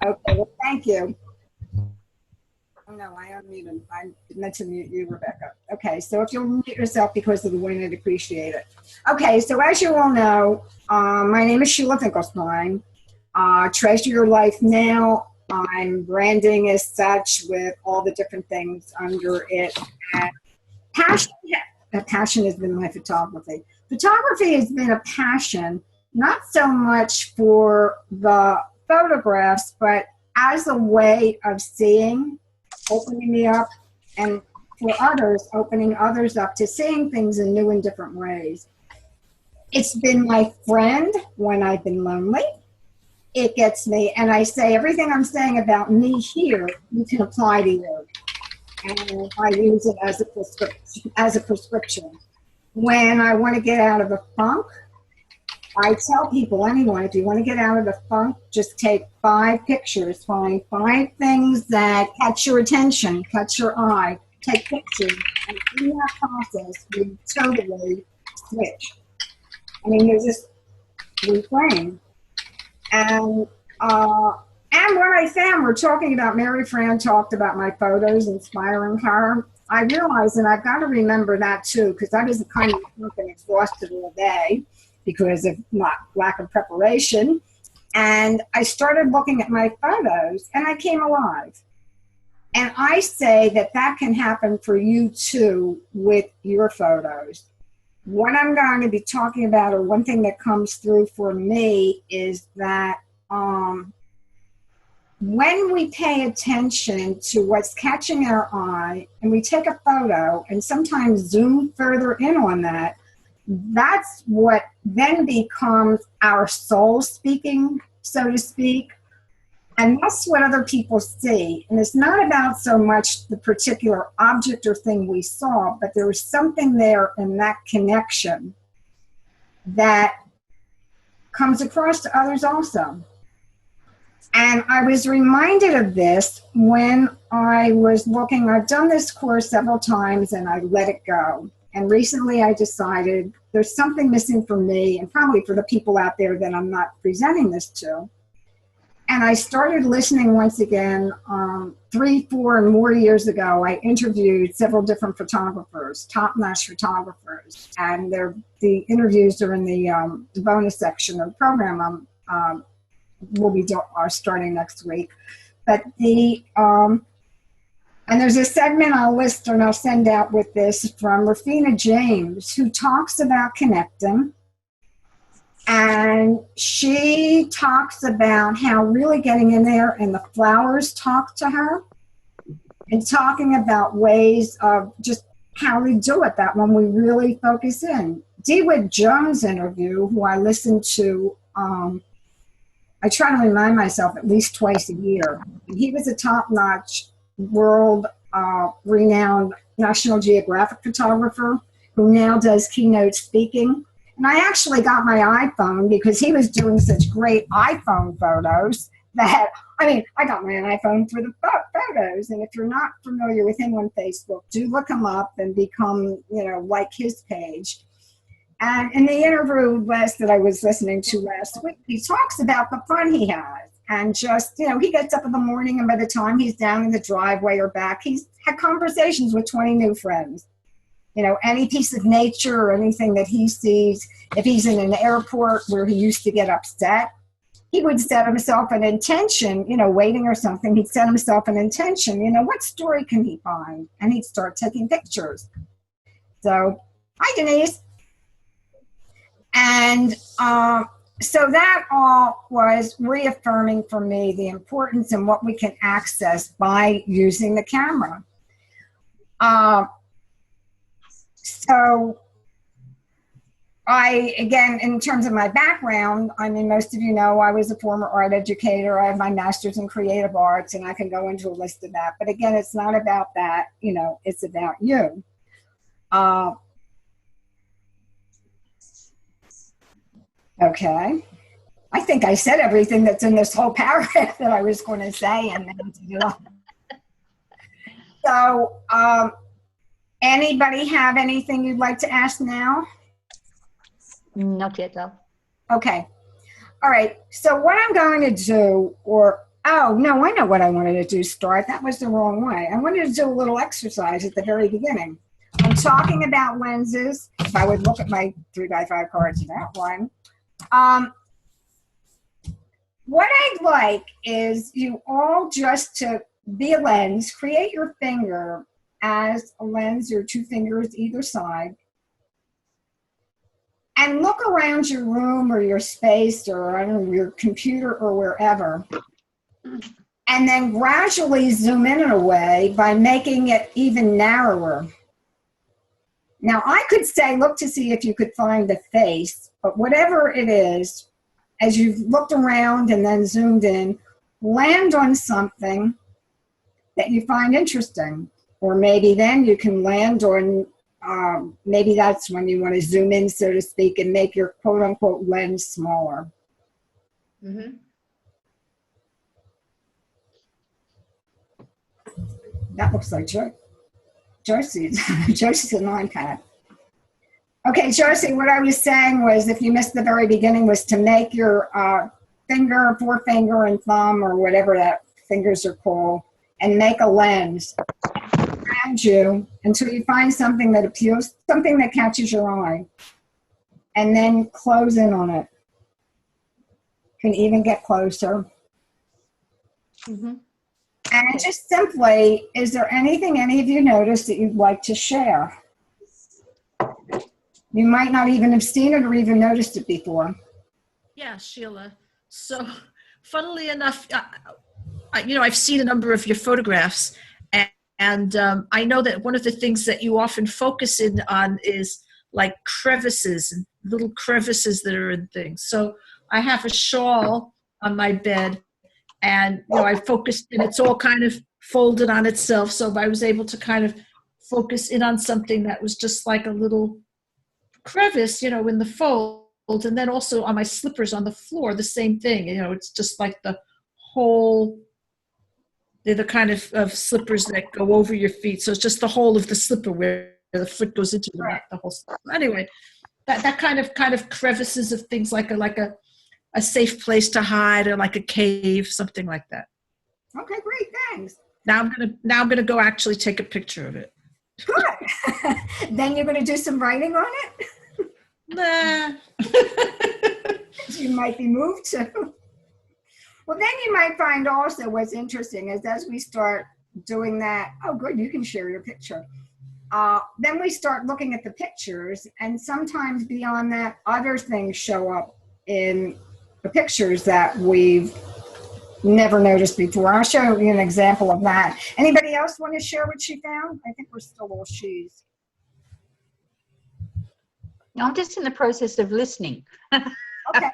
Okay, well, thank you. Oh, no, I unmuted. I meant to mute you, Rebecca. Okay, so if you'll mute yourself because of the wind, I'd appreciate it. Okay, so as you all know, my name is Sheila Finkelstein. Treasure Your Life Now. I'm branding as such with all the different things under it. And passion has been my photography. Photography has been a passion, not so much for the photographs, but as a way of seeing, opening me up, and for others, opening others up to seeing things in new and different ways. It's been my friend when I've been lonely. It gets me, and I say everything I'm saying about me here, you can apply to you. And I use it as a prescription. When I want to get out of a funk, I tell people, anyone, if you want to get out of the funk, just take 5 pictures, find 5 things that catch your attention, catch your eye, take pictures, and in that process, you totally switch. I mean, you just reframe. And what I found, we're talking about, Mary Fran talked about my photos inspiring her. I realized, and I've got to remember that too, because I was kind of exhausted all day because of lack of preparation. And I started looking at my photos and I came alive. And I say that that can happen for you too with your photos. What I'm going to be talking about, or one thing that comes through for me, is that when we pay attention to what's catching our eye and we take a photo and sometimes zoom further in on that, that's what then becomes our soul speaking, so to speak. And that's what other people see. And it's not about so much the particular object or thing we saw, but there was something there in that connection that comes across to others also. And I was reminded of this when I was looking. I've done this course several times and I let it go. And recently I decided there's something missing for me and probably for the people out there that I'm not presenting this to. And I started listening once again. 3, 4, and more years ago, I interviewed several different photographers, top-notch photographers. And the interviews are in the bonus section of the program are starting next week. But and there's a segment I'll list and I'll send out with this from Rafina James, who talks about connecting. And she talks about how really getting in there and the flowers talk to her, and talking about ways of just how we do it, that when we really focus in. DeWitt Jones' interview, who I listen to, I try to remind myself at least twice a year. He was a top-notch, world-renowned National Geographic photographer who now does keynote speaking. And I actually got my iPhone because he was doing such great iPhone photos that, I got my iPhone for the photos. And if you're not familiar with him on Facebook, do look him up and become, like his page. And in the interview that I was listening to last week, he talks about the fun he has. And just, he gets up in the morning and by the time he's down in the driveway or back, he's had conversations with 20 new friends. Any piece of nature or anything that he sees. If he's in an airport where he used to get upset, he would set himself an intention, waiting or something. He'd set himself an intention, what story can he find? And he'd start taking pictures. So, hi, Denise. And so that all was reaffirming for me the importance and what we can access by using the camera. So again, in terms of my background, most of you know I was a former art educator. I have my master's in creative arts, and I can go into a list of that. But again, it's not about that, it's about you. Okay. I think I said everything that's in this whole paragraph that I was going to say. And then, So, anybody have anything you'd like to ask now? Not yet, though. Okay. All right. So what I'm going to do, or Oh, no, I know what I wanted to do, Start. That was the wrong way. I wanted to do a little exercise at the very beginning. I'm talking about lenses. If I would look at my 3x5 cards in that one. What I'd like is you all just to be a lens, create your finger as a lens or two fingers either side, and look around your room or your space or I don't know, your computer or wherever, and then gradually zoom in a way by making it even narrower. Now, I could say, look to see if you could find the face, but whatever it is, as you've looked around and then zoomed in, land on something that you find interesting. Or maybe then you can land on, maybe that's when you want to zoom in, so to speak, and make your quote unquote lens smaller. Mm-hmm. That looks like Josie's an iPad. Okay, Josie, what I was saying was, if you missed the very beginning, was to make your finger, forefinger and thumb, or whatever that fingers are called, and make a lens around you until you find something that appeals, something that catches your eye, and then close in on it. Can even get closer. Mm-hmm. And just simply, is there anything any of you noticed that you'd like to share? You might not even have seen it or even noticed it before. Yeah, Sheila. So, funnily enough, I've seen a number of your photographs, and I know that one of the things that you often focus in on is like crevices and little crevices that are in things. So, I have a shawl on my bed, and I focused, and it's all kind of folded on itself. So I was able to kind of focus in on something that was just like a little crevice, in the fold. And then also on my slippers on the floor, the same thing. It's just like the whole, they're the kind of slippers that go over your feet. So it's just the whole of the slipper where the foot goes into not the whole slipper. Anyway, that kind of crevices of things like a safe place to hide, or like a cave, something like that. Okay, great, thanks. Now I'm gonna go actually take a picture of it. Good. Then you're going to do some writing on it? Nah. You might be moved to. Well, then you might find also what's interesting is as we start doing that, oh, good, you can share your picture. Then we start looking at the pictures, and sometimes beyond that, other things show up in the pictures that we've never noticed before. I'll show you an example of that. Anybody else want to share what she found? I think we're still all she's. I'm just in the process of listening. Okay.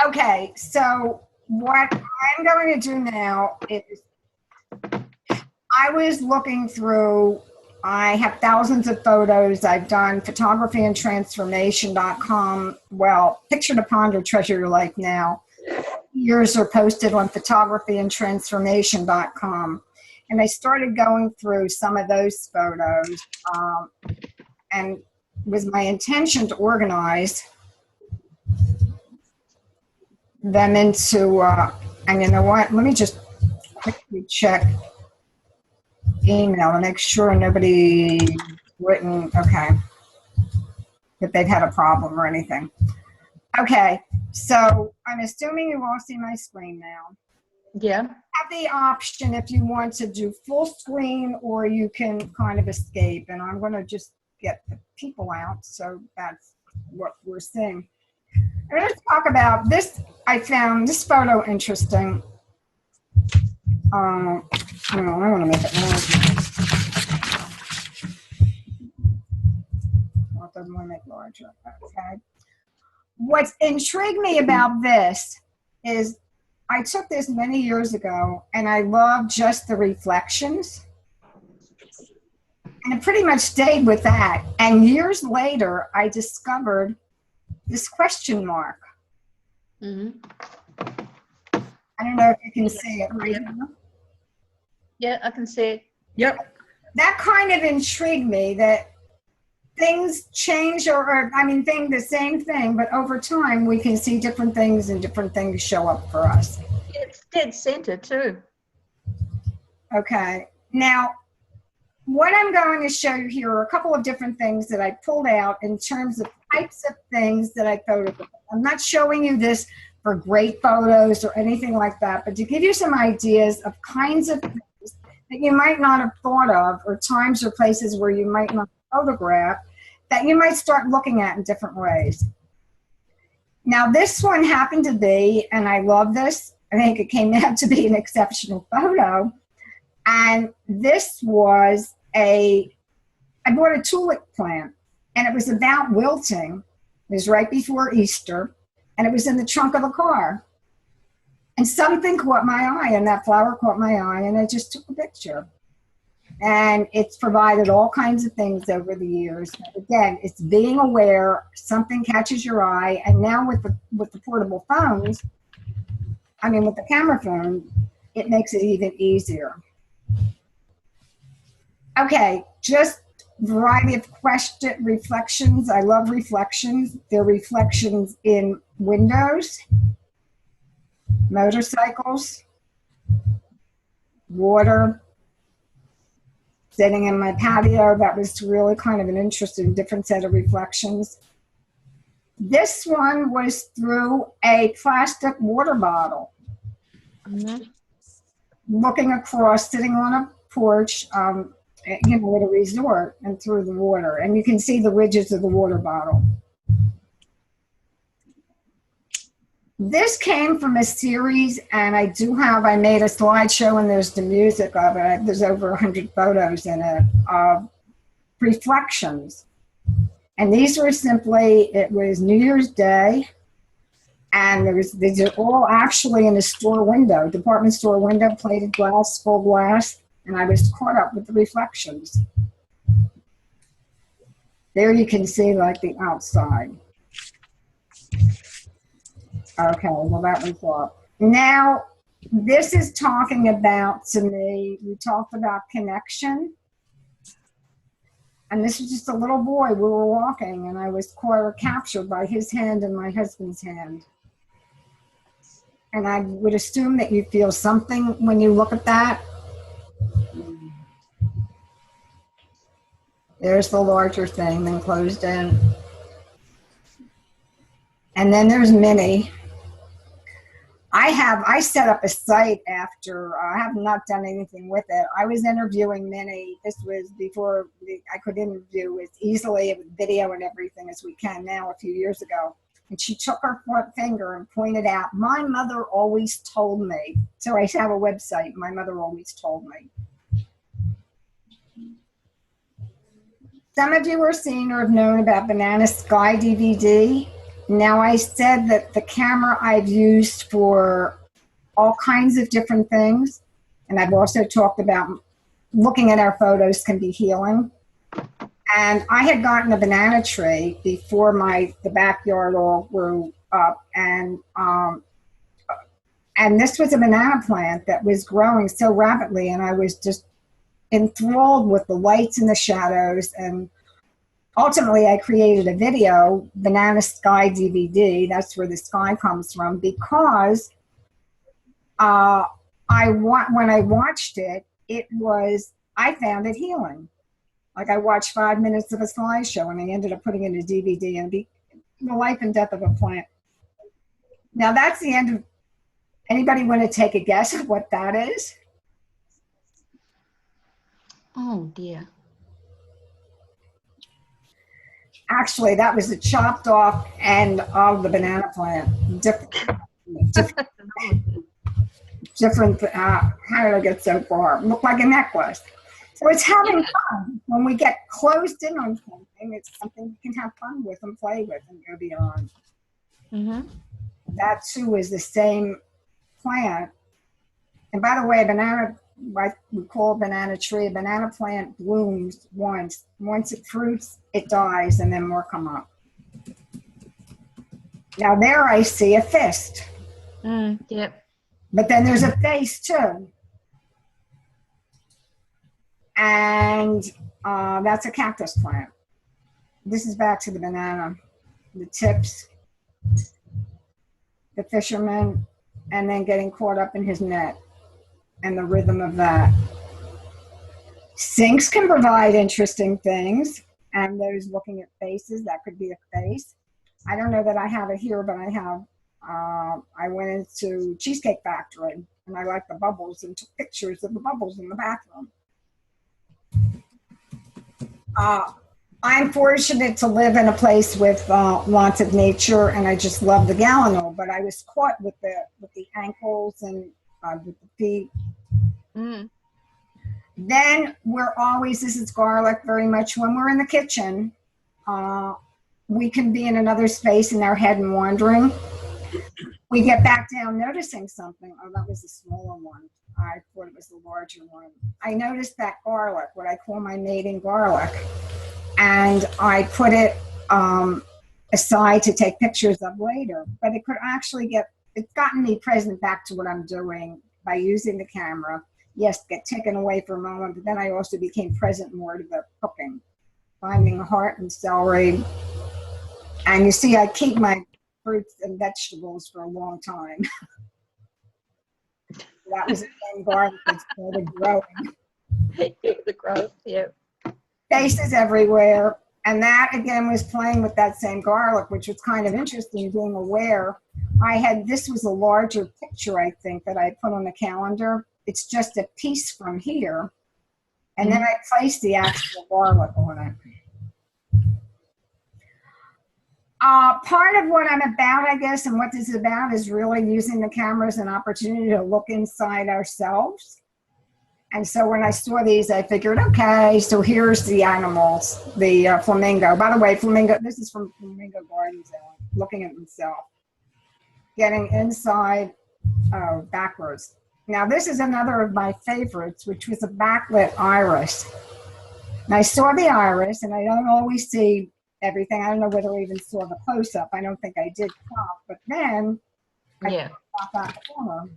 Okay, so what I'm going to do now is I was looking through, I have thousands of photos. I've done photographyandtransformation.com. Well, Picture to Ponder, Treasure Your Life Now. Yours are posted on photographyandtransformation.com. And I started going through some of those photos, and it was my intention to organize them into, and you know what, let me just quickly check email to make sure nobody written, okay, that they've had a problem or anything. Okay, so I'm assuming you all see my screen now. Yeah. Have the option if you want to do full screen, or you can kind of escape, and I'm going to just get the people out, so that's what we're seeing. And let's talk about this. I found this photo interesting. I want to make it larger. Well, it doesn't want to make it larger. Okay. What's intrigued me about this is I took this many years ago, and I love just the reflections. And it pretty much stayed with that. And years later, I discovered this question mark. Mm-hmm. I don't know if you can see it right now. Yeah, I can see it. Yep. That kind of intrigued me, that things change or I mean, the same thing, but over time we can see different things and different things show up for us. It's dead center too. Okay. Now, what I'm going to show you here are a couple of different things that I pulled out in terms of types of things that I photographed. I'm not showing you this for great photos or anything like that, but to give you some ideas of kinds of things that you might not have thought of, or times or places where you might not photograph, that you might start looking at in different ways. Now, this one happened to be, and I love this, I think it came out to be an exceptional photo. And this was I bought a tulip plant, and it was about wilting. It was right before Easter, and it was in the trunk of a car. And something caught my eye, and that flower caught my eye, and I just took a picture. And it's provided all kinds of things over the years. But again, it's being aware, something catches your eye, and now with the portable phones, I mean with the camera phone, it makes it even easier. Okay, just variety of reflections. I love reflections. They're reflections in windows, motorcycles, water, sitting in my patio. That was really kind of an interesting, different set of reflections. This one was through a plastic water bottle. Mm-hmm. Looking across, sitting on a porch, you know, at a resort, and through the water. And you can see the ridges of the water bottle. This came from a series, and I made a slideshow, and there's the music of it. There's over 100 photos in it of reflections. And these were simply, it was New Year's Day, and these are all actually in a store window, department store window, plated glass, full glass, and I was caught up with the reflections. There you can see like the outside. Okay, well that was all. Now, this is talking about, to me, we talked about connection. And this was just a little boy. We were walking, and I was caught or captured by his hand and my husband's hand. And I would assume that you feel something when you look at that. There's the larger thing, then closed in. And then there's Minnie. I set up a site after, I have not done anything with it. I was interviewing Minnie. This was before I could interview as easily with video and everything as we can now, a few years ago. And she took her front finger and pointed out, my mother always told me. So I have a website, my mother always told me. Some of you are seeing or have known about Banana Sky DVD. Now, I said that the camera I've used for all kinds of different things, and I've also talked about looking at our photos can be healing. And I had gotten a banana tree before the backyard all grew up, and this was a banana plant that was growing so rapidly, and I was just enthralled with the lights and the shadows. And ultimately, I created a video, Banana Sky DVD. That's where the sky comes from, because when I watched it, I found it healing. Like, I watched 5 minutes of a slideshow, and I ended up putting it in a DVD, and the life and death of a plant. Now, that's the end of. Anybody want to take a guess at what that is? Oh dear. Actually, that was the chopped off end of the banana plant. Different, how did I get so far? Looked like a necklace. So it's having fun. When we get closed in on something, it's something you can have fun with and play with and go beyond. Mm-hmm. That too is the same plant. And by the way, we call a banana tree. A banana plant blooms once. Once it fruits, it dies, and then more come up. Now there I see a fist. Yep. But then there's a face too. And that's a cactus plant. this is back to the banana, the tips, the fisherman, and then getting caught up in his net and the rhythm of that. Sinks can provide interesting things, and those looking at faces, that could be a face. I don't know that I have it here, but I have, I went into Cheesecake Factory, and I liked the bubbles and took pictures of the bubbles in the bathroom. I'm fortunate to live in a place with lots of nature, and I just love the Gallinule, but I was caught with the ankles and with the feet. Mm. Then we're always, this is garlic very much, when we're in the kitchen, we can be in another space in our head and wandering. We get back down noticing something. Oh, that was the smaller one. I thought it was the larger one. I noticed that garlic, what I call my mating garlic, and I put it aside to take pictures of later. But it could actually it's gotten me present back to what I'm doing by using the camera. Yes, get taken away for a moment, but then I also became present more to the cooking, finding heart and celery. And you see, I keep my fruits and vegetables for a long time. That was the same garlic that started growing. The growth, yeah. Faces everywhere. And that, again, was playing with that same garlic, which was kind of interesting, being aware. This was a larger picture, I think, that I put on the calendar. It's just a piece from here. And then I placed the actual garlic on it. Part of what I'm about, I guess, and what this is about is really using the camera as an opportunity to look inside ourselves. And so when I saw these, I figured, okay, so here's the animals, the flamingo. By the way, flamingo, this is from Flamingo Gardens, looking at himself. Getting inside, backwards. Now, this is another of my favorites, which was a backlit iris. And I saw the iris, and I don't always see everything. I don't know whether I even saw the close-up. I don't think I did crop, but then I crop that corner.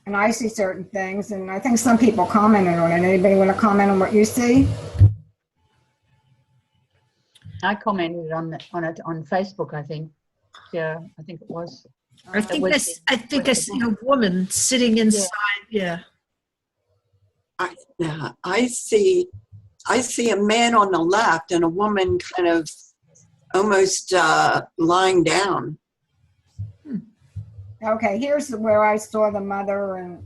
And I see certain things, and I think some people commented on it. Anybody want to comment on what you see? I commented on it on Facebook, I think. Yeah, I think it was. I think I see a woman sitting inside. Yeah. I see a man on the left and a woman kind of almost lying down. Okay, here's where I saw the mother and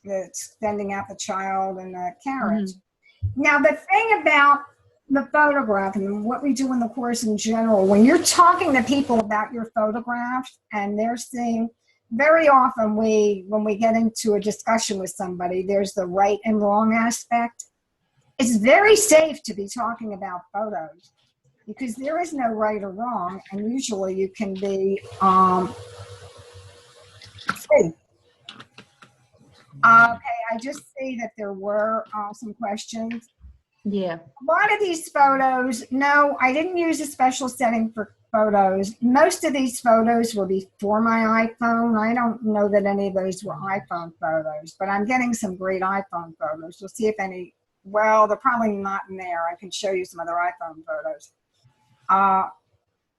extending out the child and the carriage. Mm-hmm. Now, the thing about the photograph and what we do in the course in general, when you're talking to people about your photographs and they're seeing, very often when we get into a discussion with somebody, there's the right and wrong aspect. It's very safe to be talking about photos because there is no right or wrong, and usually you can be safe. Okay, I just see that there were some questions. Yeah. A lot of these photos, no, I didn't use a special setting for photos. Most of these photos were before my iPhone. I don't know that any of those were iPhone photos, but I'm getting some great iPhone photos. We'll see if any, well, they're probably not in there. I can show you some other iPhone photos.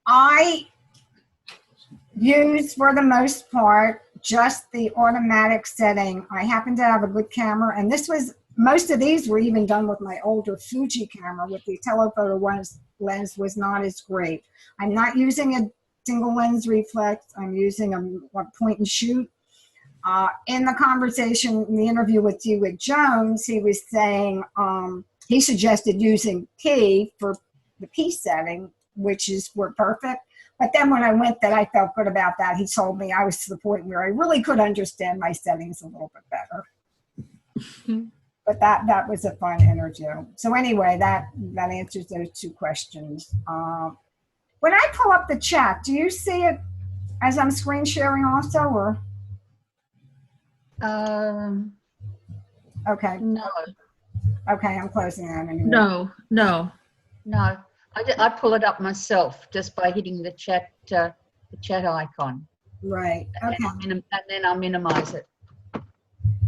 I use, for the most part, just the automatic setting. I happen to have a good camera, and most of these were even done with my older Fuji camera with the telephoto lens was not as great. I'm not using a single lens reflex. I'm using a point and shoot. In the conversation, in the interview with Dewitt Jones, he was saying he suggested using P for the P setting, which were perfect. But then when I went that I felt good about that, he told me I was to the point where I really could understand my settings a little bit better. But that was a fun interview. So anyway, that answers those two questions. When I pull up the chat, do you see it as I'm screen sharing also, or? Okay. No. Okay, I'm closing that anyway. No. I pull it up myself just by hitting the chat icon. Right. Okay. And then I minimize it.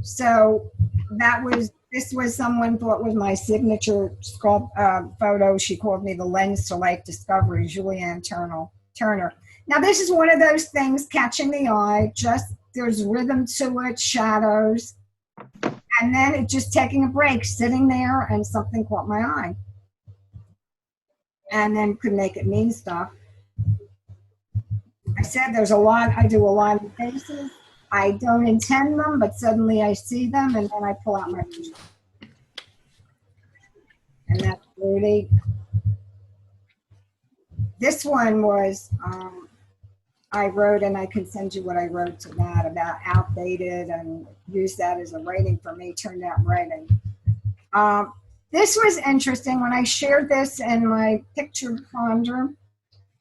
So that was This was someone thought was my signature photo. She called me the lens to life discovery, Julianne Turner. Now, this is one of those things catching the eye. Just there's rhythm to it, shadows, and then it just taking a break, sitting there, and something caught my eye, and then could make it mean stuff. I said there's a lot. I do a lot of faces. I don't intend them, but suddenly I see them, and then I pull out my picture. And that's really. This one was, I wrote, and I can send you what I wrote to that about outdated and use that as a writing for me, turned out writing. This was interesting. When I shared this in my picture ponder,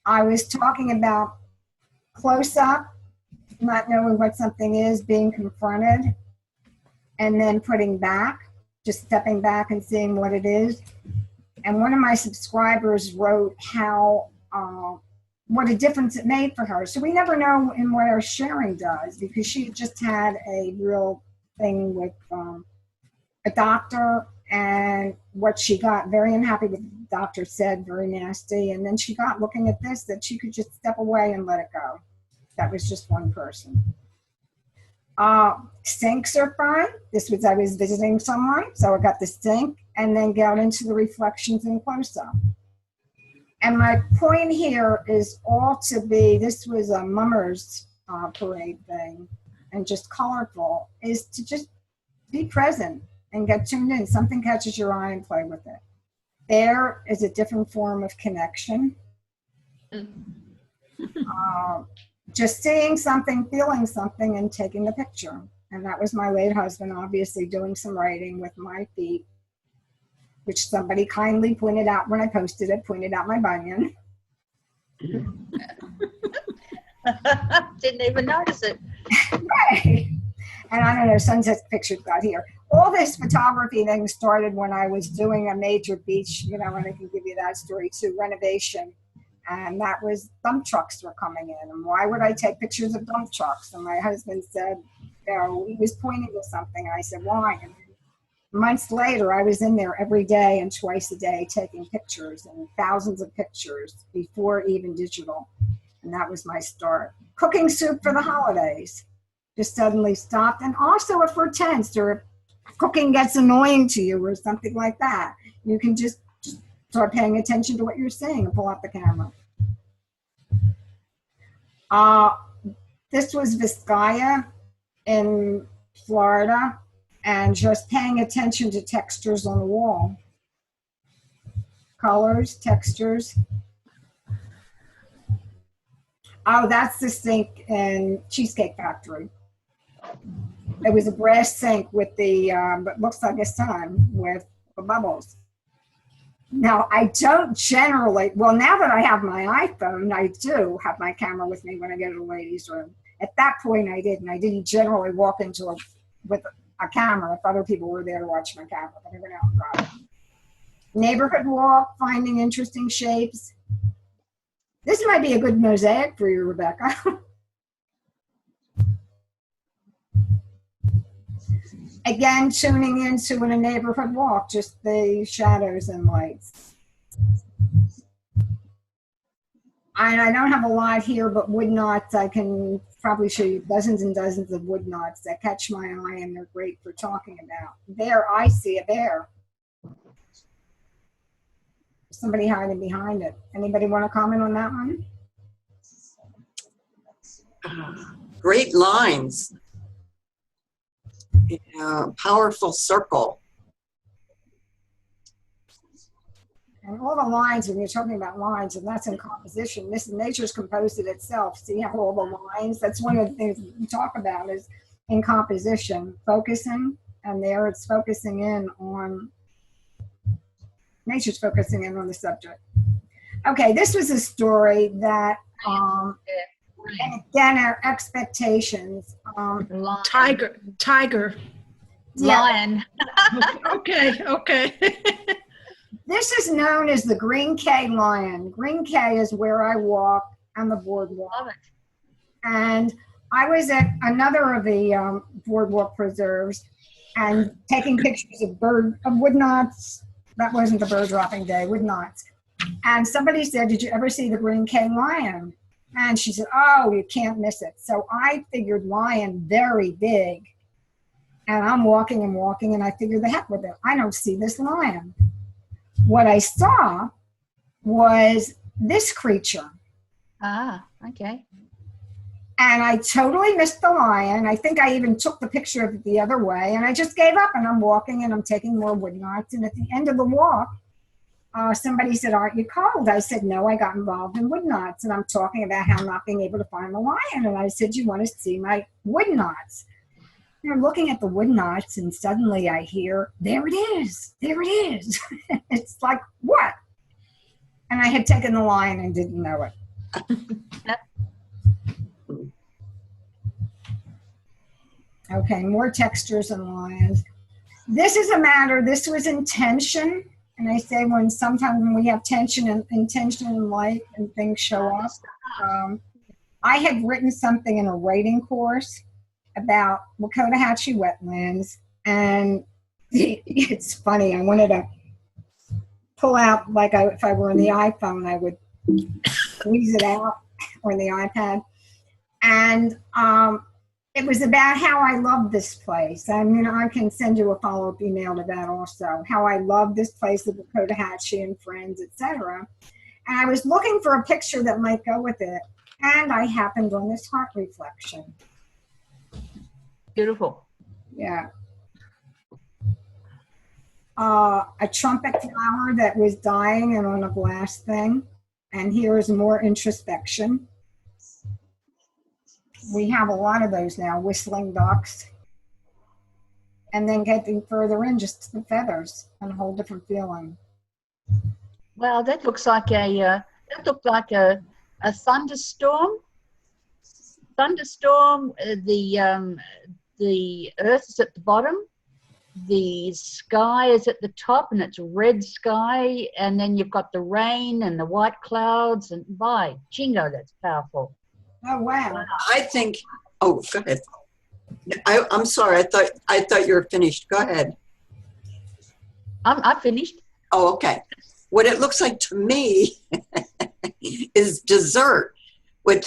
I was talking about close up, not knowing what something is, being confronted, and then putting back, just stepping back and seeing what it is. And one of my subscribers wrote how, what a difference it made for her. So we never know in what our sharing does, because she just had a real thing with a doctor, and what she got, very unhappy with the doctor said, very nasty. And then she got looking at this, that she could just step away and let it go. That was just one person. Sinks are fun. This was, I was visiting someone, so I got the sink and then got into the reflections and close-up. And my point here is all to be, this was a mummers parade thing, and just colorful, is to just be present and get tuned in. Something catches your eye and play with it. There is a different form of connection. Just seeing something, feeling something, and taking a picture. And that was my late husband, obviously, doing some writing with my feet, which somebody kindly pointed out when I posted it, pointed out my bunion. Didn't even notice it. Right. And I don't know, sunset pictures got here. All this photography thing started when I was doing a major beach, you know, and I can give you that story too, renovation. And that was, dump trucks were coming in. And why would I take pictures of dump trucks? And my husband said, you know, he was pointing to something. And I said, why? And months later, I was in there every day and twice a day taking pictures, and thousands of pictures before even digital. And that was my start. Cooking soup for the holidays just suddenly stopped. And also if we're tense, or if cooking gets annoying to you or something like that, you can just start paying attention to what you're saying and pull out the camera. This was Vizcaya in Florida, and just paying attention to textures on the wall. Colors, textures. Oh, that's the sink in Cheesecake Factory. It was a brass sink with the, it looks like a sun with the bubbles. Now, I don't generally, well, now that I have my iPhone, I do have my camera with me when I go to the ladies' room. At that point, I didn't. I didn't generally walk into with a camera if other people were there to watch my camera, but I went out and brought it. Neighborhood walk, finding interesting shapes. This might be a good mosaic for you, Rebecca. Again, tuning into in a neighborhood walk, just the shadows and lights. And I don't have a lot here, but wood knots, I can probably show you dozens and dozens of wood knots that catch my eye, and they're great for talking about. There, I see a bear. Somebody hiding behind it. Anybody want to comment on that one? Great lines. Powerful circle. And all the lines, when you're talking about lines, and that's in composition, this nature's composed it itself. See how all the lines, that's one of the things we talk about is in composition, focusing, and there it's focusing in on, nature's focusing in on the subject. Okay, this was a story that, and again, our expectations. Tiger. Lion. Okay. This is known as the Green Cay Lion. Green Cay is where I walk on the boardwalk. Love it. And I was at another of the boardwalk preserves, and taking pictures of wood knots. That wasn't the bird dropping day, wood knots. And somebody said, "Did you ever see the Green Cane lion?" And she said, "Oh, you can't miss it." So I figured lion very big. And I'm walking and walking, and I figured the heck with it. I don't see this lion. What I saw was this creature. Ah, okay. And I totally missed the lion. I think I even took the picture of it the other way. And I just gave up, and I'm walking, and I'm taking more wood knots. And at the end of the walk, somebody said, "Aren't you cold?" I said, "No, I got involved in wood knots." And I'm talking about how I'm not being able to find the lion. And I said, "You want to see my wood knots?" And I'm looking at the wood knots, and suddenly I hear, "There it is. There it is." It's like, what? And I had taken the lion and didn't know it. Okay, more textures and lines. This is a matter, this was intention. And I say sometimes when we have tension and intention in life and things show up. I had written something in a writing course about Wakota-Hatchie wetlands. And it's funny, I wanted to pull out, like if I were on the iPhone, I would squeeze it out, or the iPad. And it was about how I love this place. I mean, I can send you a follow-up email to that also. How I love this place, the Wakota-Hatchie and friends, etc. And I was looking for a picture that might go with it, and I happened on this heart reflection. Beautiful. Yeah. A trumpet flower that was dying and on a glass thing. And here is more introspection. We have a lot of those now, whistling ducks. And then getting further in, just the feathers, and a whole different feeling. Well, that looks like a thunderstorm. Thunderstorm. The earth is at the bottom. The sky is at the top, and it's red sky. And then you've got the rain and the white clouds. And by jingo, that's powerful. Oh, wow. I think, oh, go ahead. I'm sorry. I thought you were finished. Go ahead. I'm finished. Oh, okay. What it looks like to me is dessert with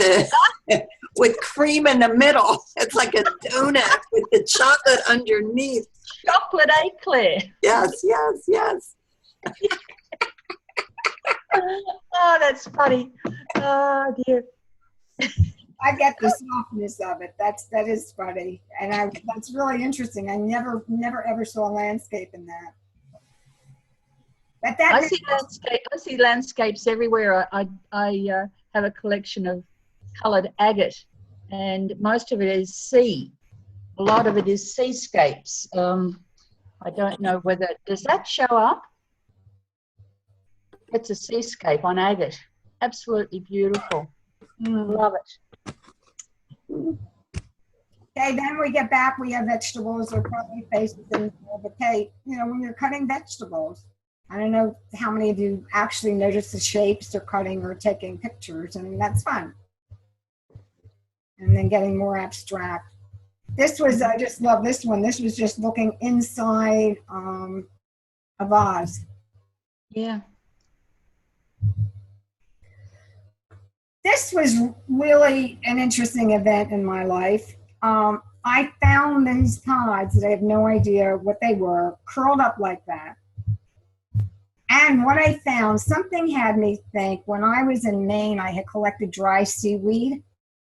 with cream in the middle. It's like a donut with the chocolate underneath. Chocolate eclair. Yes, yes, yes. Oh, that's funny. Oh, dear. I get the softness of it. That is funny. And that's really interesting. I never ever saw a landscape in that. But that I see landscapes everywhere. I have a collection of coloured agate, and most of it is sea. A lot of it is seascapes. I don't know whether, does that show up? It's a seascape on agate. Absolutely beautiful. Love it. Okay, then we get back, we have vegetables or probably faces in the plate. You know, when you're cutting vegetables, I don't know how many of you actually notice the shapes they're cutting or taking pictures, and that's fun. And then getting more abstract. This was, I just love this one. This was just looking inside a vase. Yeah. This was really an interesting event in my life. I found these pods that I have no idea what they were, curled up like that. And what I found, something had me think, when I was in Maine, I had collected dry seaweed,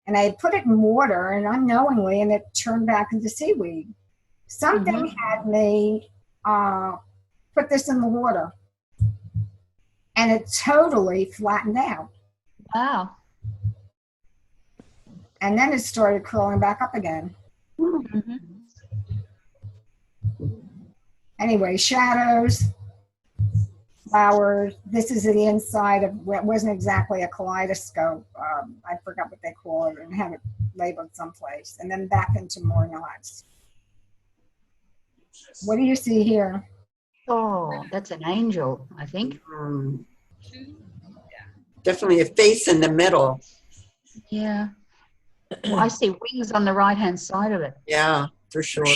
and I had put it in water, and unknowingly, and it turned back into seaweed. Something had me put this in the water, and it totally flattened out. Wow. And then it started curling back up again. Mm-hmm. Anyway, shadows, flowers. This is the inside of what wasn't exactly a kaleidoscope. I forgot what they call it, and have it labeled someplace. And then back into more knots. What do you see here? Oh, that's an angel, I think. Definitely a face in the middle. Yeah. Well, I see wings on the right-hand side of it. Yeah, for sure.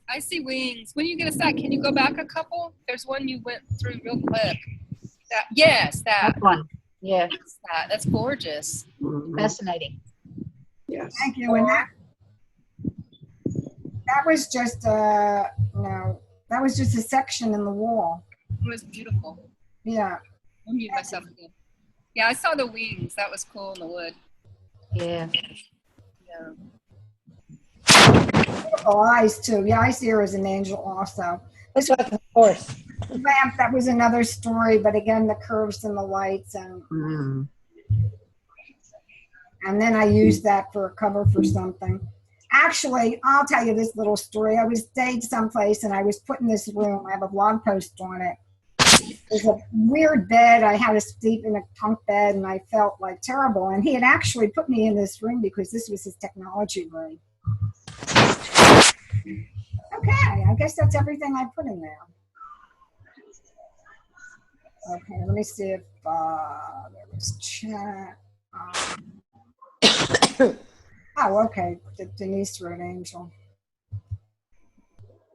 I see wings. When you get a sec, can you go back a couple? There's one you went through real quick. That, yes, that. That one. Yeah, That's gorgeous. Mhm. fascinating. Yes. Thank you. And that was just that was just a section in the wall. It was beautiful. Yeah. I'll mute myself again. Yeah, I saw the wings. That was cool in the wood. Yeah. Yeah. Beautiful eyes too. Yeah, I see her as an angel also. Looks like a horse. The lamp, that was another story, but again, the curves and the lights, and Mhm. then I used that for a cover for something. Actually, I'll tell you this little story. I was stayed someplace and I was put in this room. I have a blog post on it. There's a weird bed. I had to sleep in a bunk bed and I felt like terrible. And he had actually put me in this room because this was his technology room. Okay, I guess that's everything I put in there. Okay, let me see if there was chat. Oh, okay. Denise wrote Angel.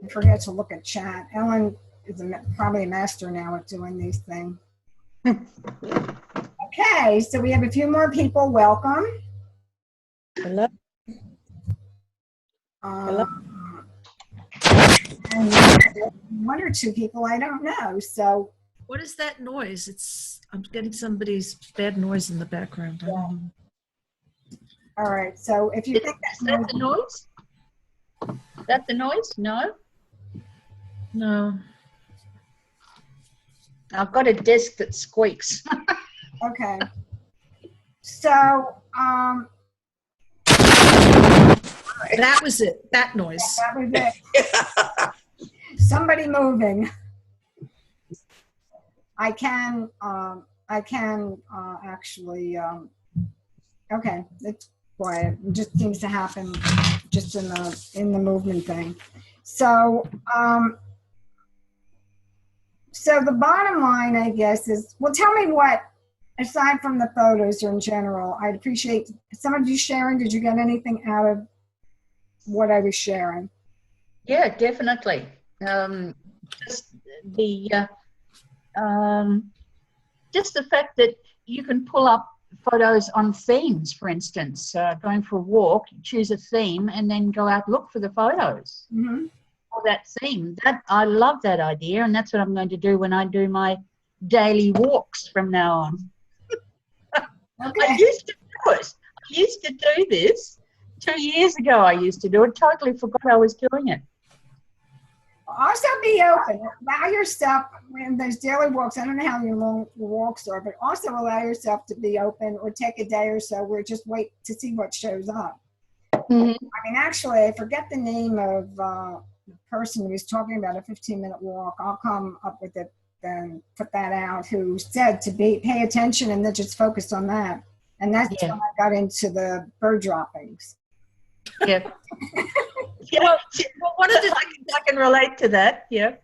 I forget to look at chat. Ellen is probably a master now at doing these things. Okay, so we have a few more people. Welcome. Hello. Hello. And one or two people I don't know. So What is that noise? I'm getting somebody's bad noise in the background. I don't know. all right. So if you Is think that the noise? Is that the noise? No. No. I've got a desk that squeaks. okay. So That was it. That noise. that was it. Somebody moving. I can actually, okay, it's quiet. It just seems to happen just in the movement thing. So, so the bottom line, I guess, is, well, tell me what, aside from the photos or in general, I'd appreciate some of you sharing. Did you get anything out of what I was sharing? Yeah, definitely. Just the fact that you can pull up photos on themes, for instance, going for a walk, choose a theme, and then go out and look for the photos Mm-hmm. for that theme. That I love that idea, and that's what I'm going to do when I do my daily walks from now on. Okay. I used to do it. I used to do this 2 years ago. I used to do it. Totally forgot I was doing it. Also be open. Allow yourself, in those daily walks, I don't know how your long walks are, but also allow yourself to be open or take a day or so where just wait to see what shows up. Mm-hmm. I mean, actually, I forget the name of the person who was talking about a 15-minute walk. I'll come up with it and put that out, who said to pay attention and then just focus on that. And that's Yeah. when I got into the bird droppings. Yeah. Yeah. Well, one of the I can relate to that. Yeah.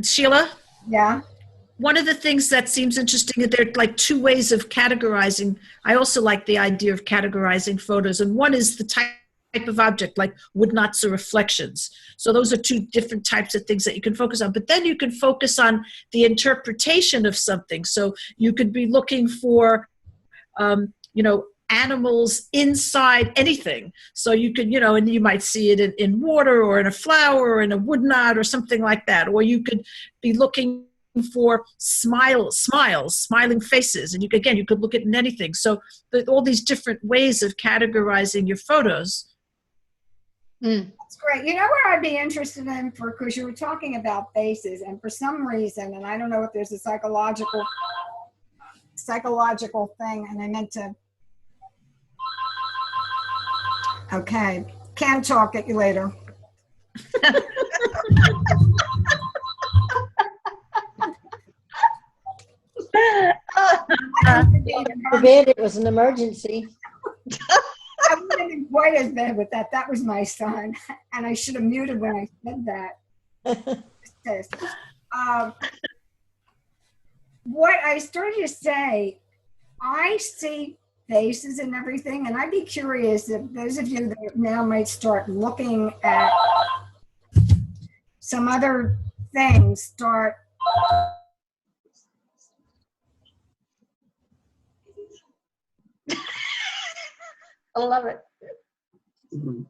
Sheila, Yeah. one of the things that seems interesting, there are like two ways of categorizing. I also like the idea of categorizing photos, and one is the type of object, like wood knots or reflections. So those are two different types of things that you can focus on. But then you can focus on the interpretation of something. So you could be looking for, animals inside anything. So you could, and you might see it in water or in a flower or in a wood knot or something like that. Or you could be looking for smiling faces. And you could look at it in anything. So all these different ways of categorizing your photos. That's great. You know what I'd be interested in, because you were talking about faces, and for some reason, and I don't know if there's a psychological thing, and I meant to. Okay, can't talk. Get you later. Forbid it was an emergency. I wouldn't have been quite as bad with that. That was my son, and I should have muted when I said that. What I started to say, I see faces and everything. And I'd be curious if those of you that now might start looking at some other things, start. I love it. Mhm.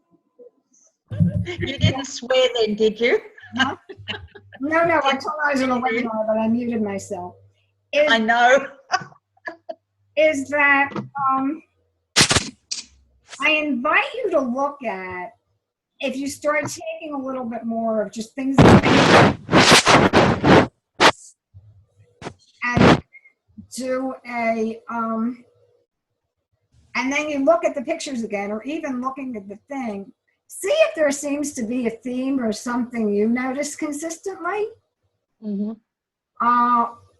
You didn't swear then, did you? No, I told I was on a webinar, but I muted myself. I know. Is that I invite you to look at, if you start taking a little bit more of just things and do a and then you look at the pictures again, or even looking at the thing, see if there seems to be a theme or something you notice consistently. Mm-hmm.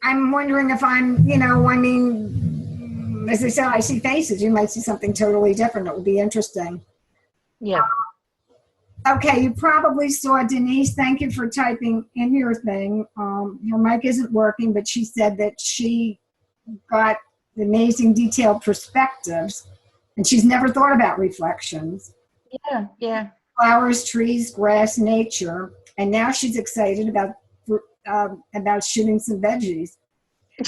I'm wondering if I'm, I mean, as I said, I see faces. You might see something totally different. It would be interesting. Yeah. Okay, you probably saw Denise. Thank you for typing in your thing. Your mic isn't working, but she said that she got amazing detailed perspectives, and she's never thought about reflections. Yeah. Yeah. Flowers, trees, grass, nature, and now she's excited about shooting some veggies.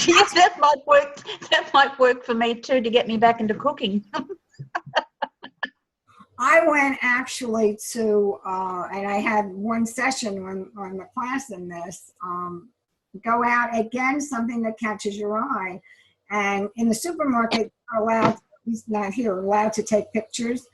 Yeah, that might work. That might work for me too, to get me back into cooking. I went actually to, and I had one session on the class in this, go out again, something that catches your eye. And in the supermarket, allowed, he's not here, allowed to take pictures.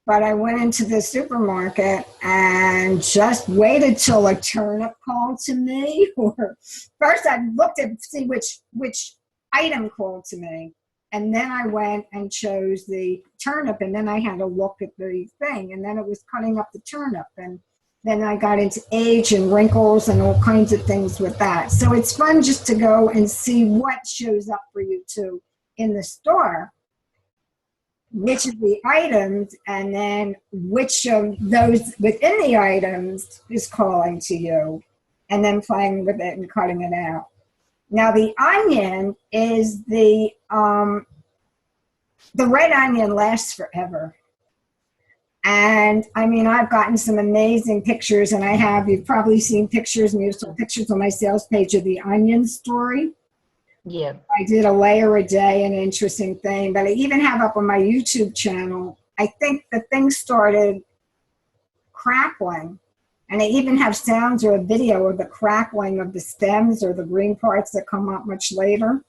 But I went into the supermarket and just waited till a turnip called to me. Or first I looked at see which item called to me. And then I went and chose the turnip, and then I had to look at the thing, and then it was cutting up the turnip. And then I got into age and wrinkles and all kinds of things with that. So it's fun just to go and see what shows up for you too in the store, which of the items, and then which of those within the items is calling to you, and then playing with it and cutting it out. Now the onion is the red onion lasts forever. And I mean, I've gotten some amazing pictures, and you've probably seen pictures, and you saw pictures on my sales page of the onion story. Yeah. I did a layer a day, an interesting thing, but I even have up on my YouTube channel, I think the thing started crackling, and I even have sounds or a video of the crackling of the stems or the green parts that come up much later.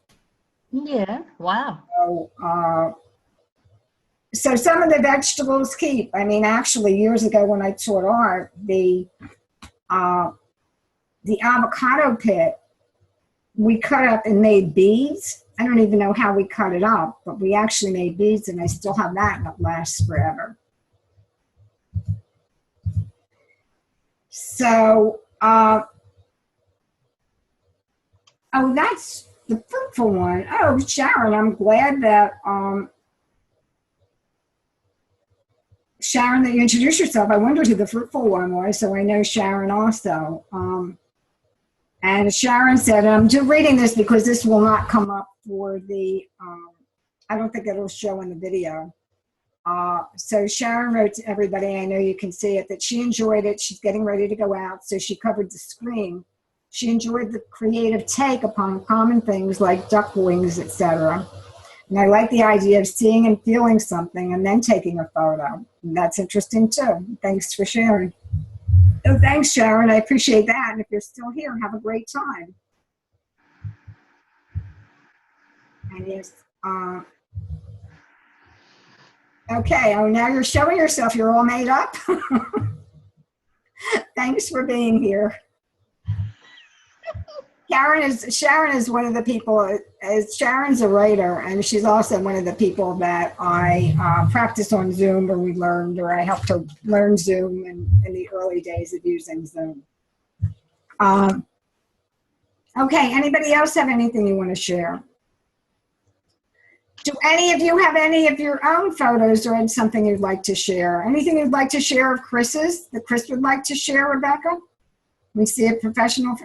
Yeah. Wow. So some of the vegetables keep. I mean, actually, years ago when I taught art, the avocado pit, we cut up and made beads. I don't even know how we cut it up, but we actually made beads, and I still have that, and it lasts forever. So, that's the fruitful one. Oh, Sharon, I'm glad that, Sharon, that you introduced yourself. I wondered who the fruitful one was, so I know Sharon also. And Sharon said, I'm just reading this because this will not come up for the, I don't think it'll show in the video. So Sharon wrote to everybody, I know you can see it, that she enjoyed it. She's getting ready to go out, so she covered the screen. She enjoyed the creative take upon common things like duck wings, etc. And I like the idea of seeing and feeling something and then taking a photo. And that's interesting too. Thanks for sharing. So thanks, Sharon. I appreciate that. And if you're still here, have a great time. And yes, okay. Oh, now you're showing yourself. You're all made up. Thanks for being here. Sharon is one of the people, Sharon's a writer, and she's also one of the people that I practice on Zoom, or we learned, or I helped her learn Zoom in the early days of using Zoom. Okay, anybody else have anything you want to share? Do any of you have any of your own photos or something you'd like to share? Anything you'd like to share of Chris's, that Chris would like to share, Rebecca? We see a professional.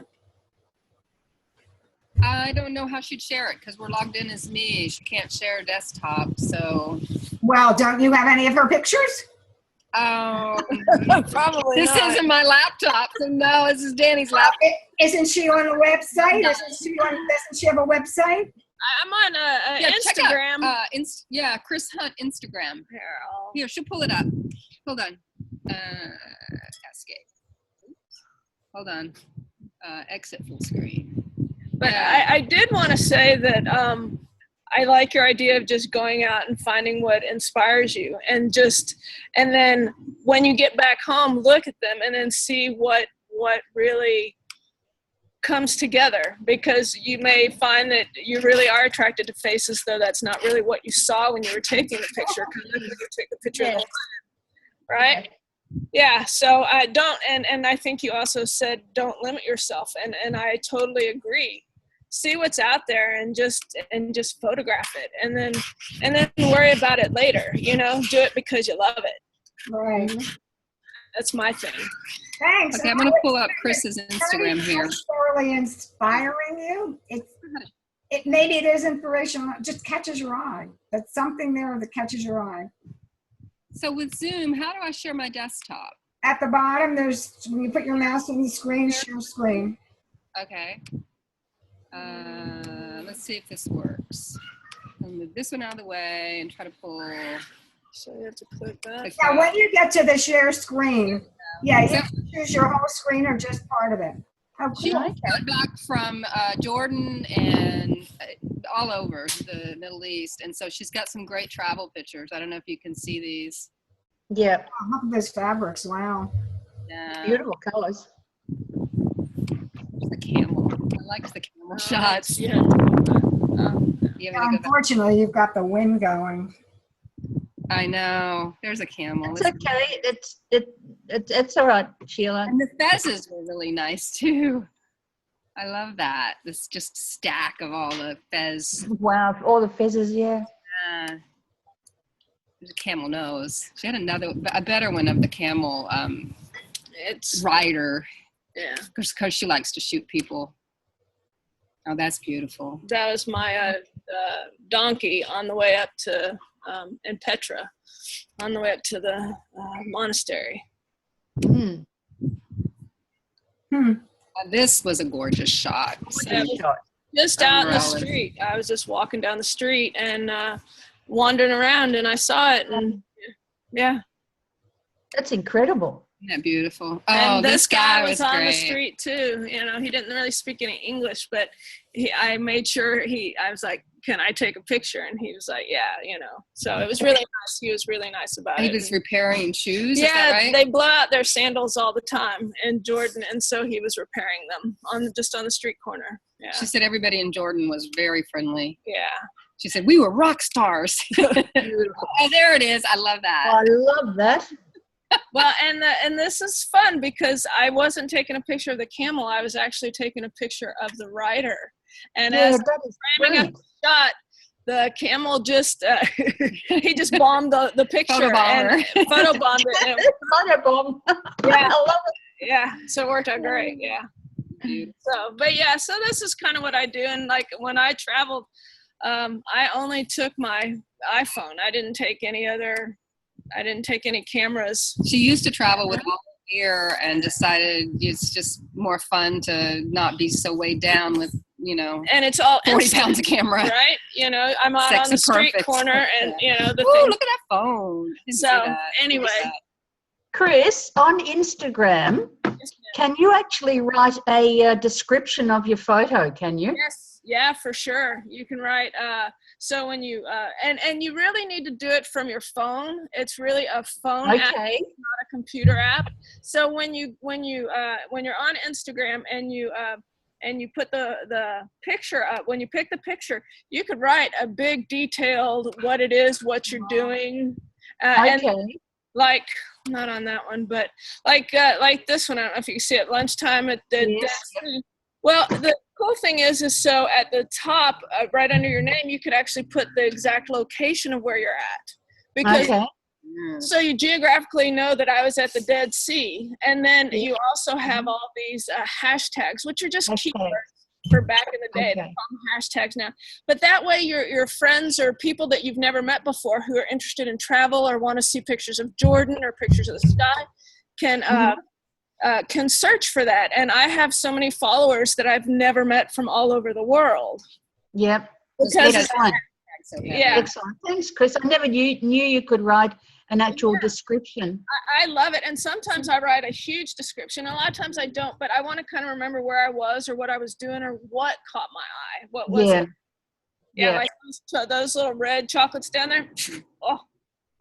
I don't know how she'd share it because we're logged in as me. She can't share a desktop, so. Well, don't you have any of her pictures? Probably This not. isn't my laptop, so no, this is Danny's laptop. Isn't she on the website? Doesn't she have a website? I'm on Yeah, check Instagram. out, Chris Hunt Instagram. Here, she'll pull it up. Hold on. Escape. Hold on. Exit full screen. But Yeah. I did want to say that I like your idea of just going out and finding what inspires you, and then when you get back home, look at them and then see what really comes together, because you may find that you really are attracted to faces, though that's not really what you saw when you were taking the picture, because you take the picture the whole time, right? Yeah, so I don't, and I think you also said don't limit yourself, and I totally agree. See what's out there and just photograph it, and then worry about it later. You know, do it because you love it. Right. That's my thing. Thanks. Okay, I'm going to pull up Chris's Instagram here. It's thoroughly inspiring you. Maybe it is inspirational. It just catches your eye. There's something there that catches your eye. So with Zoom, how do I share my desktop? At the bottom, when you put your mouse on the screen, share screen. Okay. Let's see if this works. I'll move this one out of the way and try to pull. So you have to click that. Yeah, when you get to the share screen, you have to choose your whole screen or just part of it. Oh, She cool. got back from Jordan and all over the Middle East, and so she's got some great travel pictures. I don't know if you can see these. Yeah, Oh, look at those fabrics. Wow. Yeah, beautiful colors. the camel. I liked the camel shots. Yeah. You want me to go back? Unfortunately, you've got the wind going. I know. There's a camel. It's okay. It's all right, Sheila. And the fezzes were really nice too. I love that. This just stack of all the fez. Wow, all the feathers, yeah. There's a camel nose. She had a better one of the camel It's rider, yeah. because she likes to shoot people. Oh, that's beautiful. That was my donkey on the way up to in Petra, on the way up to the monastery. Mm. This was a gorgeous shot. Yeah. See? Just out in the Umbrellas. street. I was just walking down the street and wandering around, and I saw it, and yeah. That's incredible. Isn't that beautiful? Oh, And this guy was on great. the street too. You know, he didn't really speak any English, but I made sure I was like, "Can I take a picture?" And he was like, "Yeah," you know. So it was really nice. He was really nice about He it. was repairing shoes. Is Yeah, that right? they blow out their sandals all the time in Jordan, and so he was repairing them just on the street corner. Yeah, She said everybody in Jordan was very friendly. yeah. She said we were rock stars. Oh, there it is. I love that. I love that. Well, and this is fun because I wasn't taking a picture of the camel. I was actually taking a picture of the rider. And Yeah, as that is framing up great. the shot, the camel just he just bombed the picture Photobomber. and photobombed it. Photobomb. Yeah. I love it. Yeah, so it worked out great. Yeah. So, but yeah, so this is kind of what I do. And like when I traveled, I only took my iPhone. I didn't take any cameras. She used to travel with all the gear and decided it's just more fun to not be so weighed down with, And it's all 40 instant, pounds of camera. right? You know, I'm out Sex on the is street perfect. corner and, the Ooh, thing. look at that phone. I didn't see So, that. anyway. Look at that. Chris, on Instagram, can you actually write a description of your photo? Can you? Yes, yeah, for sure. You can write. So when you and you really need to do it from your phone. It's really a phone app, Okay. not a computer app. So when you're on Instagram and you put the picture up, when you pick the picture, you could write a big detailed what it is, what you're doing, and Okay. like not on that one, but like this one. I don't know if you can see it. Lunchtime at the Yes. Well, the cool thing is so at the top, right under your name, you could actually put the exact location of where you're at, because Okay. so you geographically know that I was at the Dead Sea, and then you also have all these hashtags, which are just Okay. for back in the day. Okay. They call them hashtags now. But that way your friends or people that you've never met before who are interested in travel or want to see pictures of Jordan or pictures of the sky can search for that. And I have so many followers that I've never met from all over the world. Yep. Because Excellent. yeah, Excellent. Thanks, Chris. I never knew you could write an actual description. I love it. And sometimes I write a huge description. A lot of times I don't, but I want to kind of remember where I was or what I was doing or what caught my eye. What was Yeah. it? Yeah, Yeah. like those little red chocolates down there. Oh,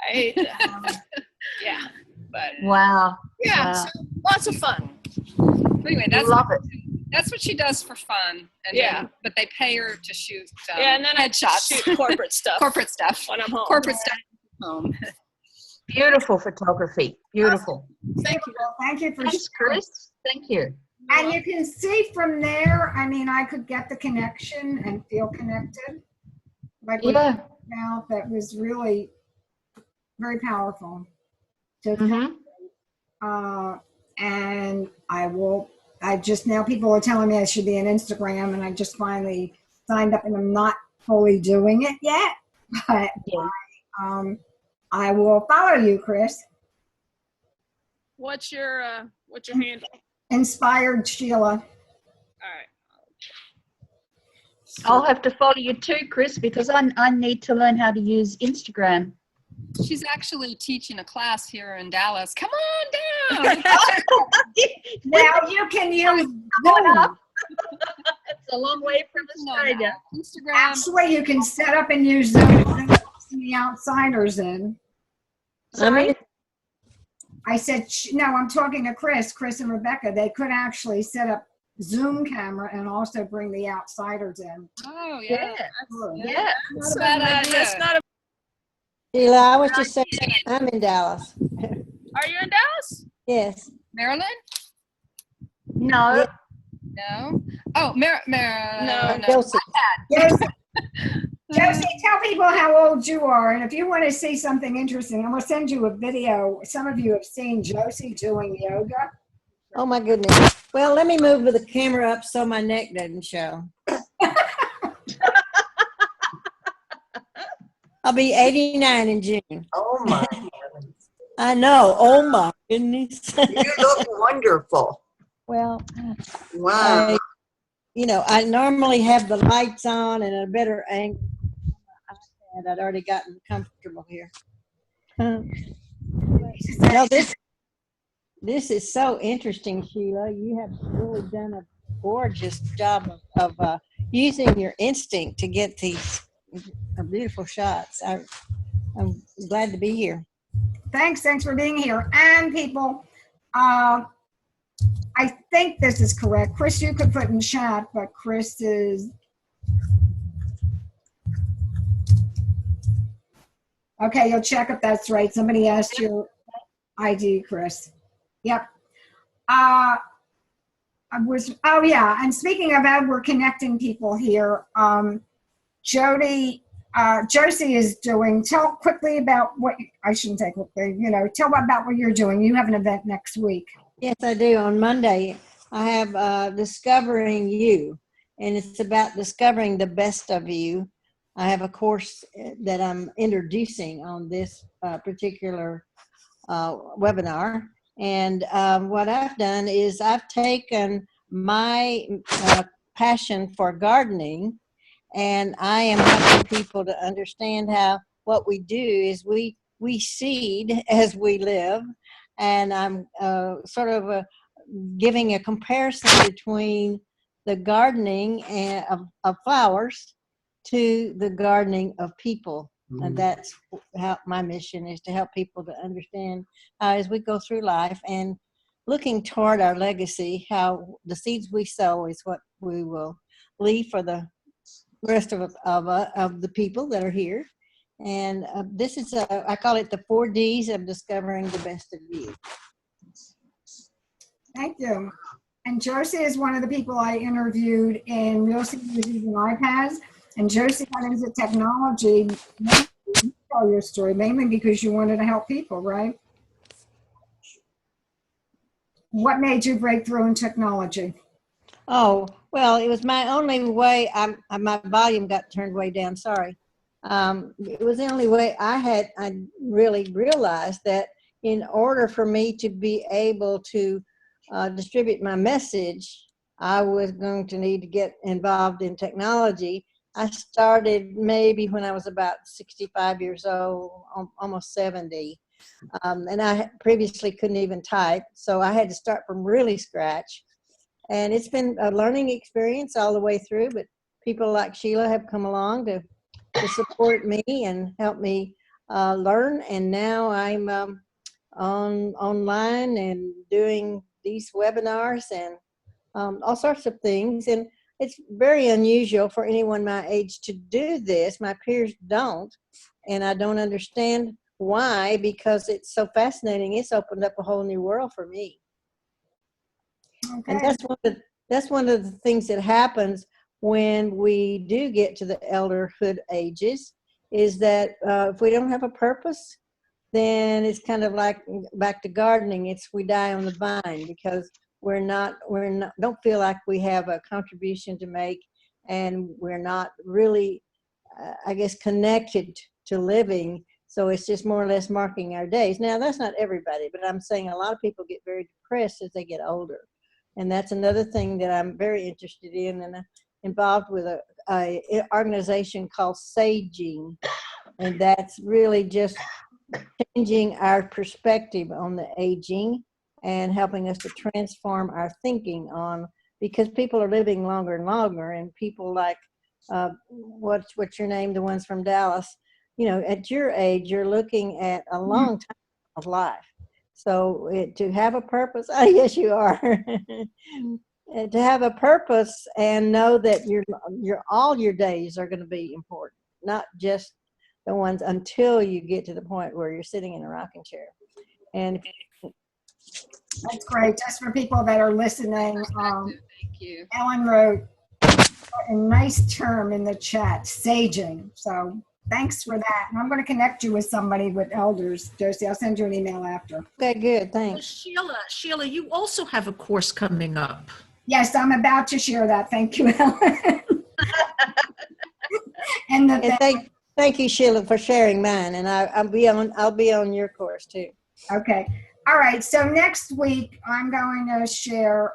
I hate them. Yeah. But Wow. yeah, Wow. so lots of fun. Anyway, Love it. that's what she does for fun. And Yeah. then, but they pay her to shoot Yeah, and then I headshots. shoot corporate stuff Corporate stuff. when I'm home. Corporate stuff at home. Beautiful photography. Beautiful. Thank you. Well, thank you for Thanks, sharing. Chris. Thank you. And you can see from there, I mean, I could get the connection and feel connected. Like we Yeah. talked about, that was really very powerful. So, Mm-hmm. and I just now people are telling me I should be on Instagram, and I just finally signed up, and I'm not fully doing it yet, but Yeah. I will follow you, Chris. What's your handle? Inspired Sheila. All right. I'll have to follow you too, Chris, because I need to learn how to use Instagram. She's actually teaching a class here in Dallas. Come on down. Now you can use Going up. Zoom. It's a long way from Australia. Instagram. Actually, you can set up and use Zoom and let the outsiders in. Sorry? I said, no, I'm talking to Chris and Rebecca. They could actually set up Zoom camera and also bring the outsiders in. Oh, yeah. Yeah. That's a bad idea. That's not a. Sheila, I was just saying, I'm in Dallas. Are you in Dallas? Yes. Maryland? No. No. Oh, no. Josie. Josie, tell people how old you are. And if you want to see something interesting, I'm going to send you a video. Some of you have seen Josie doing yoga. Oh my goodness. Well, let me move the camera up so my neck doesn't show. I'll be 89 in June. Oh my heavens. I know. Oh my goodness. You look wonderful. Well, Wow. I normally have the lights on and a better angle. I'd already gotten comfortable here. No, this is so interesting, Sheila. You have really done a gorgeous job of using your instinct to get these beautiful shots. I'm glad to be here. Thanks for being here. And people, I think this is correct. Chris, you could put in chat, but Chris is. Okay, you'll check if that's right. Somebody asked your ID, Chris. Yep. Oh yeah, and speaking of that, we're connecting people here. Josie is doing, tell quickly about what, I shouldn't say quickly, tell about what you're doing. You have an event next week. Yes, I do. On Monday, I have Discovering You, and it's about discovering the best of you. I have a course that I'm introducing on this particular webinar. And what I've done is I've taken my passion for gardening, and I am helping people to understand how what we do is we seed as we live. And I'm sort of giving a comparison between the gardening of flowers to the gardening of people. And that's how my mission is, to help people to understand as we go through life and looking toward our legacy, how the seeds we sow is what we will leave for the rest of the people that are here. And this is, I call it the 4 Ds of discovering the best of you. Thank you. And Josie is one of the people I interviewed in Real Seniors Using iPads. And Josie got into technology. You tell your story, mainly because you wanted to help people, right? What made you break through in technology? Oh, well, it was my only way. My volume got turned way down. Sorry. It was the only way I really realized that in order for me to be able to distribute my message, I was going to need to get involved in technology. I started maybe when I was about 65 years old, almost 70. And I previously couldn't even type. So I had to start from really scratch. And it's been a learning experience all the way through, but people like Sheila have come along to support me and help me learn. And now I'm online and doing these webinars and all sorts of things. And it's very unusual for anyone my age to do this. My peers don't, and I don't understand why, because it's so fascinating. It's opened up a whole new world for me. Okay. And that's one of the things that happens when we do get to the elderhood ages, is that if we don't have a purpose, then it's kind of like back to gardening. It's we die on the vine because don't feel like we have a contribution to make, and we're not really, I guess, connected to living. So it's just more or less marking our days. Now, that's not everybody, but I'm saying a lot of people get very depressed as they get older. And that's another thing that I'm very interested in, and involved with a organization called Saging. And that's really just changing our perspective on the aging and helping us to transform our thinking on, because people are living longer and longer, and people like, what's your name, the ones from Dallas, at your age, you're looking at a long time of life. So to have a purpose, yes, you are. To have a purpose and know that all your days are going to be important, not just the ones until you get to the point where you're sitting in a rocking chair. And That's great. Just for people that are listening, Thank you. Ellen wrote a nice term in the chat, saging. So thanks for that. And I'm going to connect you with somebody with elders, Josie. I'll send you an email after. okay, good, thanks. Sheila, you also have a course coming up. Yes, I'm about to share that. Thank you, Ellen. And Thank you, Sheila, for sharing mine, and I'll be on your course too. okay. All right. So next week I'm going to share.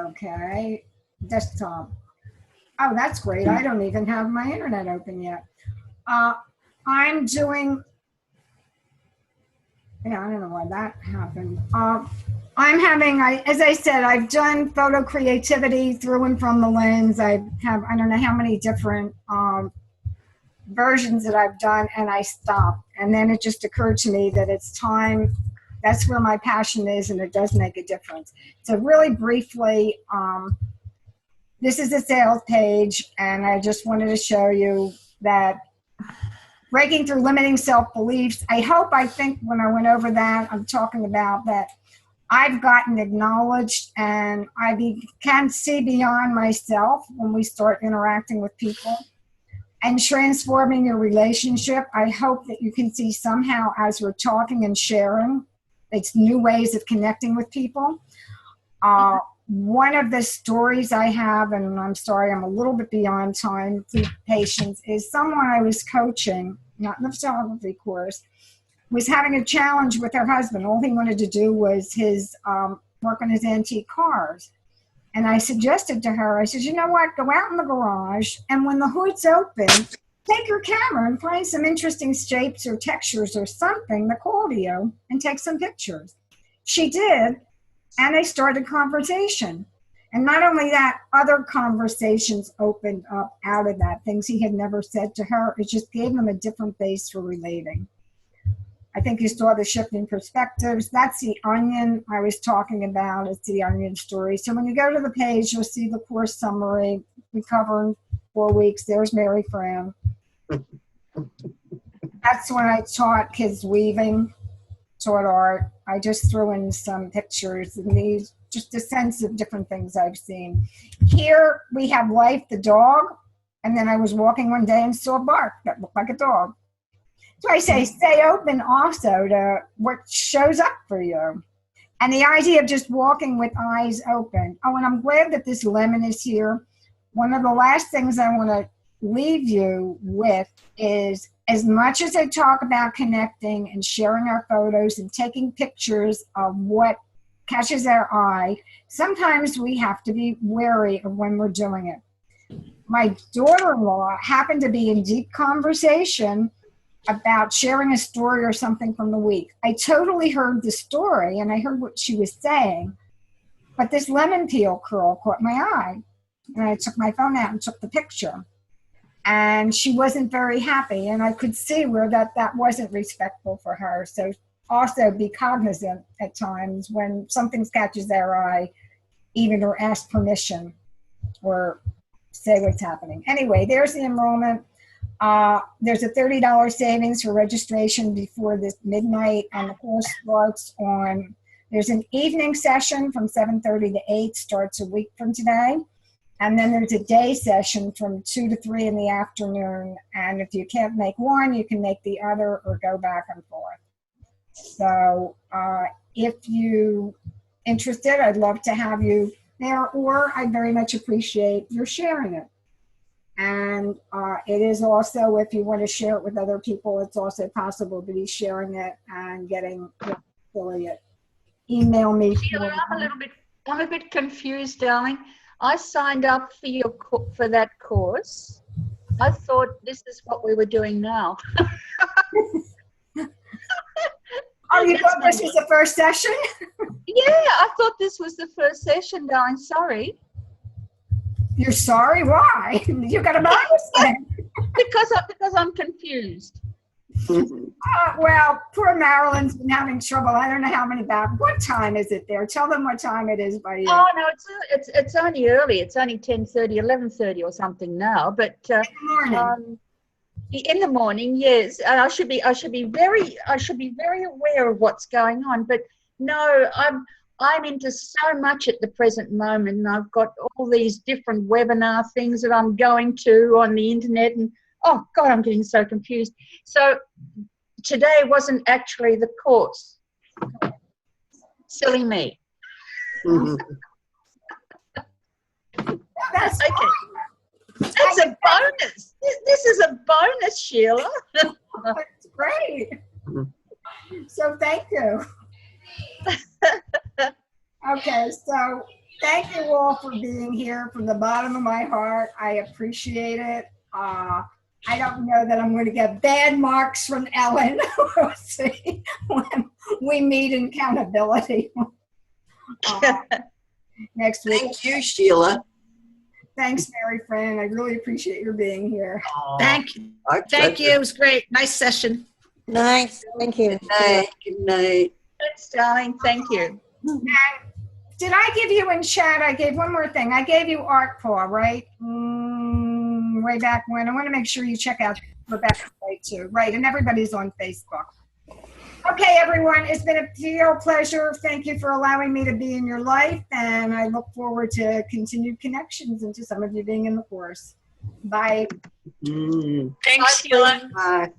Okay, desktop. Oh, that's great. I don't even have my internet open yet. I'm doing. Yeah, I don't know why that happened. I'm having, as I said, I've done photo creativity through and from the lens. I don't know how many different versions that I've done, and I stopped. And then it just occurred to me that it's time. That's where my passion is, and it does make a difference. So really briefly, this is a sales page, and I just wanted to show you that breaking through limiting self-beliefs. I think when I went over that, I'm talking about that I've gotten acknowledged, and I can see beyond myself when we start interacting with people and transforming your relationship. I hope that you can see somehow as we're talking and sharing, it's new ways of connecting with people. One of the stories I have, and I'm sorry, I'm a little bit beyond time, please patience, is someone I was coaching, not in the photography course, was having a challenge with her husband. All he wanted to do was work on his antique cars. And I suggested to her, I said, you know what, go out in the garage, and when the hood's open, take your camera and find some interesting shapes or textures or something, the audio, and take some pictures. She did, and they started conversation. And not only that, other conversations opened up out of that, things he had never said to her. It just gave them a different base for relating. I think you saw the shifting perspectives. That's the onion I was talking about. It's the onion story. So when you go to the page, you'll see the course summary. We cover in 4 weeks. There's Mary Fran. That's when I taught kids weaving, taught art. I just threw in some pictures and these, just a sense of different things I've seen. Here we have Life, the dog. And then I was walking one day and saw Bark that looked like a dog. So I say, stay open also to what shows up for you. And the idea of just walking with eyes open. Oh, and I'm glad that this lemon is here. One of the last things I want to leave you with is, as much as I talk about connecting and sharing our photos and taking pictures of what catches our eye, sometimes we have to be wary of when we're doing it. My daughter-in-law happened to be in deep conversation about sharing a story or something from the week. I totally heard the story and I heard what she was saying, but this lemon peel curl caught my eye. And I took my phone out and took the picture. And she wasn't very happy. And I could see where that wasn't respectful for her. So also be cognizant at times when something catches our eye, even or ask permission or say what's happening. Anyway, there's the enrollment. There's a $30 savings for registration before this midnight, and the course starts on, there's an evening session from 7:30 to 8, starts a week from today. And then there's a day session from 2 to 3 in the afternoon. And if you can't make one, you can make the other or go back and forth. So if you interested, I'd love to have you there, or I'd very much appreciate your sharing it. And it is also, if you want to share it with other people, it's also possible to be sharing it and getting the affiliate. Email me. Sheila, I'm a bit confused, darling. I signed up for that course. I thought this is what we were doing now. Oh, you thought this was the first session? Yeah, I thought this was the first session, darling. Sorry. You're sorry? Why? You got a bonus then. Because I'm confused. Well, poor Marilyn's been having trouble. I don't know how many back. What time is it there? Tell them what time it is by you. Oh no, it's only early. It's only 10:30, 11:30 or something now. But In the morning. in the morning, yes. And I should be very aware of what's going on. But no, I'm into so much at the present moment, and I've got all these different webinar things that I'm going to on the internet, and oh God, I'm getting so confused. So today wasn't actually the course. Silly me. Mhm. That's Okay. That's a bonus. This is a bonus, Sheila. That's great. So thank you. Okay, so thank you all for being here from the bottom of my heart. I appreciate it. I don't know that I'm going to get bad marks from Ellen. We'll see when we meet in accountability next week. Thank you, Sheila. Thanks, Mary Fran. I really appreciate your being here. Thank you. Our Thank pleasure. you. It was great. Nice session. Nice. Thank you. Good night. Good night. Thanks, darling. Thank you. And did I give you in chat? I gave one more thing. I gave you Art Paw, right? Way back when. I want to make sure you check out Rebecca's site too. Right, and everybody's on Facebook. Okay, everyone. It's been a real pleasure. Thank you for allowing me to be in your life, and I look forward to continued connections and to some of you being in the course. Bye. Mm. Thanks, Sheila. Bye.